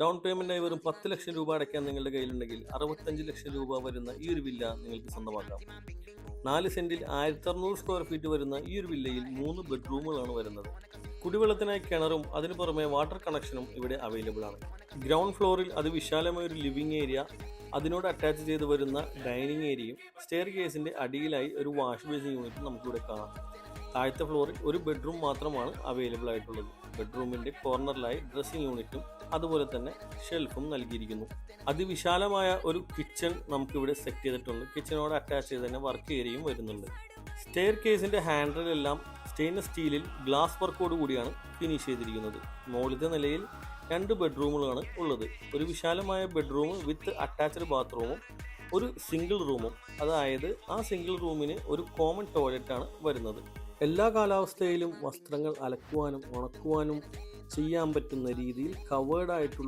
Down പേയ്മെന്റായി വെറും 10 ലക്ഷം രൂപ അടയ്ക്കാൻ നിങ്ങളുടെ കയ്യിലുണ്ടെങ്കിൽ 65 ലക്ഷം രൂപ വരുന്ന ഈ ഒരു വില്ല നിങ്ങൾക്ക് സ്വന്തമാക്കാം. 4 സെന്റിൽ 1600 സ്ക്വയർ ഫീറ്റ് വരുന്ന ഈ ഒരു വില്ലയിൽ 3 ബെഡ്റൂമുകളാണ് വരുന്നത്. കുടിവെള്ളത്തിനായി കിണറും അതിനു പുറമെ വാട്ടർ കണക്ഷനും ഇവിടെ അവൈലബിൾ ആണ്. ഗ്രൗണ്ട് ഫ്ലോറിൽ അതിവിശാലമായ ഒരു ലിവിംഗ് ഏരിയ, അതിനോട് അറ്റാച്ച് ചെയ്ത് വരുന്ന ഡൈനിങ് ഏരിയയും സ്റ്റെയർ കേസിന്റെ അടിയിലായി ഒരു വാഷ് ബേസിൻ യൂണിറ്റും നമുക്കിവിടെ കാണാം. താഴത്തെ ഫ്ലോറിൽ ഒരു ബെഡ്റൂം മാത്രമാണ് അവൈലബിൾ ആയിട്ടുള്ളത്. ബെഡ്റൂമിന്റെ കോർണറിലായി ഡ്രസ്സിംഗ് യൂണിറ്റും അതുപോലെ തന്നെ ഷെൽഫും നൽകിയിരിക്കുന്നു. അതിവിശാലമായ ഒരു കിച്ചൺ നമുക്കിവിടെ സെറ്റ് ചെയ്തിട്ടുണ്ട്. കിച്ചണോട് അറ്റാച്ച് ചെയ്ത് തന്നെ വർക്ക് ഏരിയയും വരുന്നുണ്ട്. സ്റ്റെയർ കേസിന്റെ ഹാൻഡിലെല്ലാം സ്റ്റെയിൻലെസ് സ്റ്റീലിൽ ഗ്ലാസ് വർക്കോട് കൂടിയാണ് ഫിനിഷ് ചെയ്തിരിക്കുന്നത്. മുകളിലത്തെ നിലയിൽ 2 ബെഡ്റൂമുകളാണ് ഉള്ളത്. ഒരു വിശാലമായ ബെഡ്റൂം വിത്ത് അറ്റാച്ച്ഡ് ബാത്റൂമും ഒരു സിംഗിൾ റൂമും, അതായത് ആ സിംഗിൾ റൂമിന് ഒരു കോമൺ ടോയ്ലറ്റാണ് വരുന്നത്. എല്ലാ കാലാവസ്ഥയിലും വസ്ത്രങ്ങൾ അലക്കുവാനും ഉണക്കുവാനും ചെയ്യാൻ പറ്റുന്ന രീതിയിൽ കവേർഡ് ആയിട്ടുള്ള